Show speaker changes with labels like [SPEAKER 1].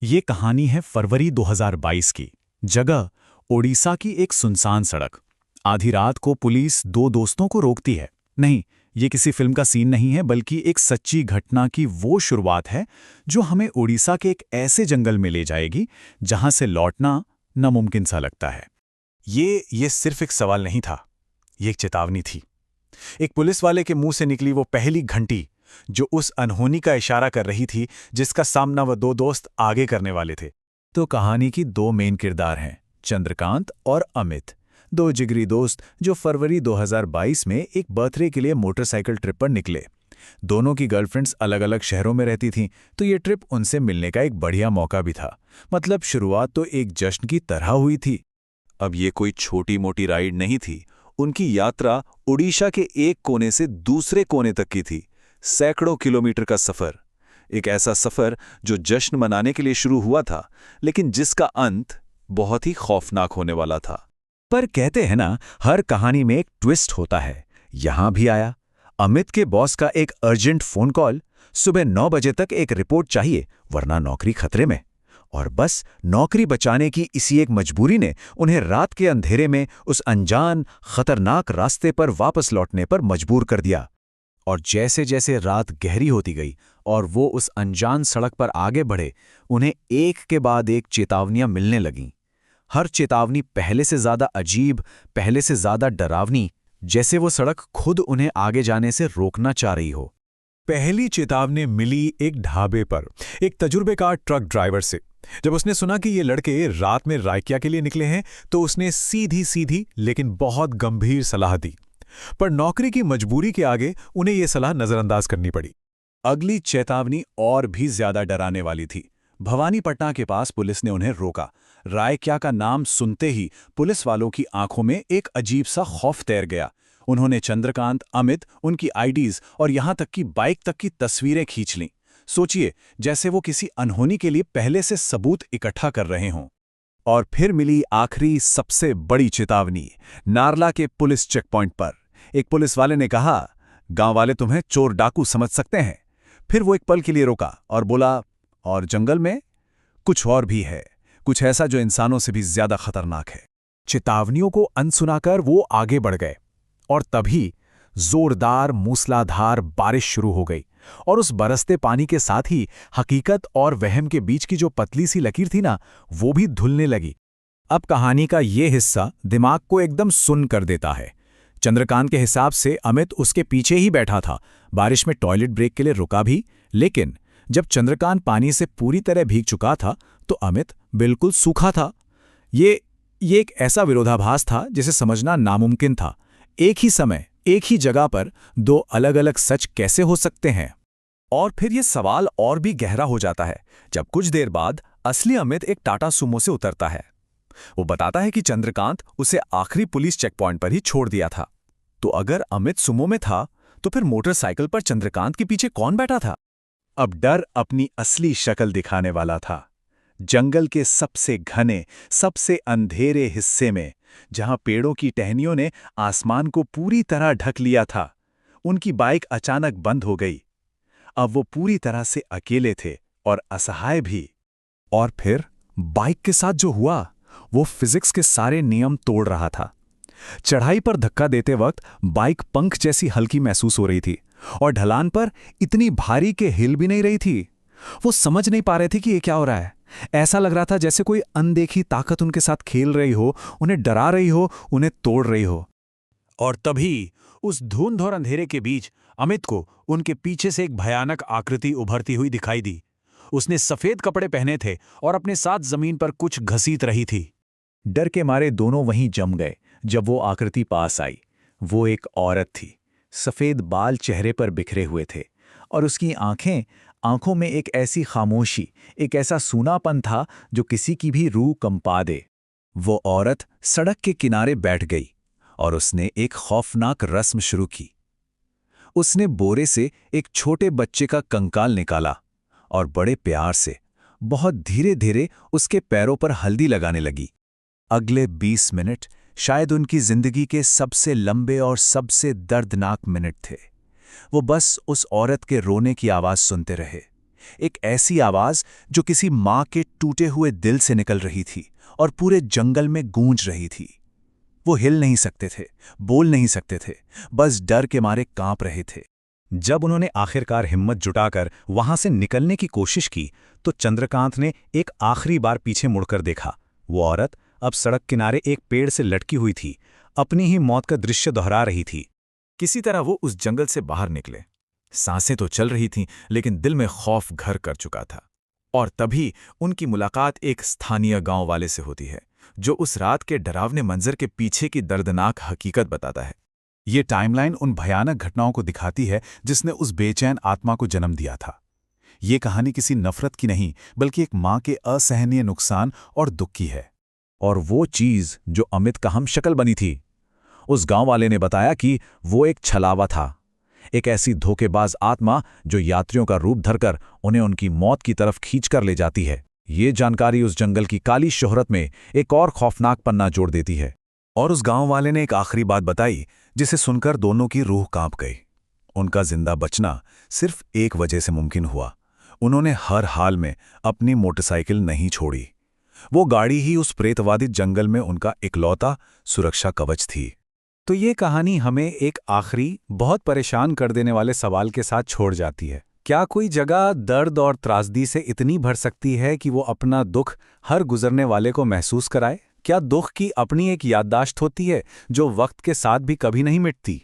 [SPEAKER 1] ये कहानी है फरवरी 2022 की। जगह ओडिशा की एक सुनसान सड़क। आधी रात को पुलिस दो दोस्तों को रोकती है। नहीं, ये किसी फिल्म का सीन नहीं है, बल्कि एक सच्ची घटना की वो शुरुआत है जो हमें ओडिशा के एक ऐसे जंगल में ले जाएगी जहां से लौटना नामुमकिन सा लगता है। ये सिर्फ एक सवाल नहीं था, ये एक चेतावनी थी। एक पुलिस वाले के मुंह से निकली वो पहली घंटी जो उस अनहोनी का इशारा कर रही थी जिसका सामना वह दो दोस्त आगे करने वाले थे। तो कहानी की दो मेन किरदार हैं, चंद्रकांत और अमित, दो जिगरी दोस्त जो फरवरी 2022 में एक बर्थडे के लिए मोटरसाइकिल ट्रिप पर निकले। दोनों की गर्लफ्रेंड्स अलग-अलग शहरों में रहती थीं, तो ये ट्रिप उनसे मिलने का एक बढ़िया मौका भी था। मतलब शुरुआत तो एक जश्न की तरह हुई थी।
[SPEAKER 2] अब ये कोई छोटी-मोटी राइड नहीं थी। उनकी यात्रा ओडिशा के एक कोने से दूसरे कोने तक की थी। सैकड़ों किलोमीटर का सफर। एक ऐसा सफर जो जश्न मनाने के लिए शुरू हुआ था, लेकिन जिसका अंत बहुत ही खौफनाक होने वाला था।
[SPEAKER 1] पर कहते हैं ना, हर कहानी में एक ट्विस्ट होता है। यहां भी आया। अमित के बॉस का एक अर्जेंट फोन कॉल, सुबह 9 बजे तक एक रिपोर्ट चाहिए वरना नौकरी खतरे में। और बस नौकरी बचाने की इसी एक मजबूरी ने उन्हें रात के अंधेरे में उस अनजान खतरनाक रास्ते पर वापस लौटने पर मजबूर कर दिया। और जैसे जैसे रात गहरी होती गई और वो उस अनजान सड़क पर आगे बढ़े, उन्हें एक के बाद एक चेतावनियां मिलने लगीं। हर चेतावनी पहले से ज्यादा अजीब, पहले से ज्यादा डरावनी, जैसे वो सड़क खुद उन्हें आगे जाने से रोकना चाह रही हो। पहली चेतावनी मिली एक ढाबे पर, एक तजुर्बेकार ट्रक ड्राइवर से। जब उसने सुना कि ये लड़के रात में रायकिया के लिए निकले हैं, तो उसने सीधी सीधी लेकिन बहुत गंभीर सलाह दी। पर नौकरी की मजबूरी के आगे उन्हें यह सलाह नजरअंदाज करनी पड़ी। अगली चेतावनी और भी ज्यादा डराने वाली थी। भवानीपटना के पास पुलिस ने उन्हें रोका। रायक्या का नाम सुनते ही पुलिस वालों की आंखों में एक अजीब सा खौफ तैर गया। उन्होंने चंद्रकांत, अमित, उनकी आईडीज और यहां तक कि बाइक तक की तस्वीरें खींच लीं। सोचिए, जैसे वो किसी अनहोनी के लिए पहले से सबूत इकट्ठा कर रहे हों। और फिर मिली आखिरी सबसे बड़ी चेतावनी, नारला के पुलिस चेकपॉइंट पर। एक पुलिस वाले ने कहा, गांव वाले तुम्हें चोर डाकू समझ सकते हैं। फिर वो एक पल के लिए रोका और बोला, और जंगल में कुछ और भी है, कुछ ऐसा जो इंसानों से भी ज्यादा खतरनाक है। चेतावनियों को अनसुनाकर वो आगे बढ़ गए और तभी जोरदार मूसलाधार बारिश शुरू हो गई। और उस बरसते पानी के साथ ही हकीकत और वहम के बीच की जो पतली सी लकीर थी ना, वो भी धुलने लगी। अब कहानी का ये हिस्सा दिमाग को एकदम सुन्न कर देता है। चंद्रकांत के हिसाब से अमित उसके पीछे ही बैठा था, बारिश में टॉयलेट ब्रेक के लिए रुका भी। लेकिन जब चंद्रकांत पानी से पूरी तरह भीग चुका था, तो अमित बिल्कुल सूखा था। ये एक ऐसा विरोधाभास था जिसे समझना नामुमकिन था। एक ही समय, एक ही जगह पर दो अलग अलग सच कैसे हो सकते हैं? और फिर ये सवाल और भी गहरा हो जाता है जब कुछ देर बाद असली अमित एक टाटा सुमो से उतरता है। वो बताता है कि चंद्रकांत उसे आखिरी पुलिस चेकपॉइंट पर ही छोड़ दिया था। तो अगर अमित सुमो में था, तो फिर मोटरसाइकिल पर चंद्रकांत के पीछे कौन बैठा था? अब डर अपनी असली शक्ल दिखाने वाला था। जंगल के सबसे घने, सबसे अंधेरे हिस्से में, जहां पेड़ों की टहनियों ने आसमान को पूरी तरह ढक लिया था, उनकी बाइक अचानक बंद हो गई। अब वो पूरी तरह से अकेले थे और असहाय भी। और फिर बाइक के साथ जो हुआ, वो फिजिक्स के सारे नियम तोड़ रहा था। चढ़ाई पर धक्का देते वक्त बाइक पंख जैसी हल्की महसूस हो रही थी और ढलान पर इतनी भारी कि हिल भी नहीं रही थी। वो समझ नहीं पा रहे थे कि ये क्या हो रहा है। ऐसा लग रहा था जैसे कोई अनदेखी ताकत उनके साथ खेल रही हो, उन्हें डरा रही हो, उन्हें तोड़ रही हो। और तभी उस धुंध और अंधेरे के बीच अमित को उनके पीछे से एक भयानक आकृति उभरती हुई दिखाई दी। उसने सफेद कपड़े पहने थे और अपने साथ जमीन पर कुछ घसीट रही थी। डर के मारे दोनों वहीं जम गए जब वो आकृति पास आई। वो एक औरत थी। सफेद बाल चेहरे पर बिखरे हुए थे और उसकी आंखों में एक ऐसी खामोशी, एक ऐसा सूनापन था जो किसी की भी रूह कंपा दे। वो औरत सड़क के किनारे बैठ गई और उसने एक खौफनाक रस्म शुरू की। उसने बोरे से एक छोटे बच्चे का कंकाल निकाला और बड़े प्यार से, बहुत धीरे धीरे उसके पैरों पर हल्दी लगाने लगी। अगले 20 मिनट शायद उनकी जिंदगी के सबसे लंबे और सबसे दर्दनाक मिनट थे। वो बस उस औरत के रोने की आवाज सुनते रहे। एक ऐसी आवाज जो किसी माँ के टूटे हुए दिल से निकल रही थी और पूरे जंगल में गूंज रही थी। वो हिल नहीं सकते थे, बोल नहीं सकते थे, बस डर के मारे कांप रहे थे। जब उन्होंने आखिरकार हिम्मत जुटाकर वहां से निकलने की कोशिश की तो चंद्रकांत ने एक आखिरी बार पीछे मुड़कर देखा। वो औरत अब सड़क किनारे एक पेड़ से लटकी हुई थी, अपनी ही मौत का दृश्य दोहरा रही थी।
[SPEAKER 2] किसी तरह वो उस जंगल से बाहर निकले। सांसें तो चल रही थीं, लेकिन दिल में खौफ घर कर चुका था। और तभी उनकी मुलाकात एक स्थानीय गांव वाले से होती है, जो उस रात के डरावने मंजर के पीछे की दर्दनाक हकीकत बताता है।
[SPEAKER 1] ये टाइमलाइन उन भयानक घटनाओं को दिखाती है जिसने उस बेचैन आत्मा को जन्म दिया था। ये कहानी किसी नफरत की नहीं, बल्कि एक माँ के असहनीय नुकसान और दुख की है। और वो चीज जो अमित का हमशक्ल बनी थी, उस गांव वाले ने बताया कि वो एक छलावा था, एक ऐसी धोखेबाज आत्मा जो यात्रियों का रूप धरकर उन्हें उनकी मौत की तरफ खींचकर ले जाती है। ये जानकारी उस जंगल की काली शोहरत में एक और खौफनाक पन्ना जोड़ देती है। और उस गांव वाले ने एक आखिरी बात बताई जिसे सुनकर दोनों की रूह कांप गई। उनका जिंदा बचना सिर्फ एक वजह से मुमकिन हुआ, उन्होंने हर हाल में अपनी मोटरसाइकिल नहीं छोड़ी। वो गाड़ी ही उस प्रेतवादी जंगल में उनका इकलौता सुरक्षा कवच थी। तो ये कहानी हमें एक आखिरी बहुत परेशान कर देने वाले सवाल के साथ छोड़ जाती है। क्या कोई जगह दर्द और त्रासदी से इतनी भर सकती है कि वो अपना दुख हर गुजरने वाले को महसूस कराए? क्या दुख की अपनी एक याददाश्त होती है जो वक्त के साथ भी कभी नहीं मिटती?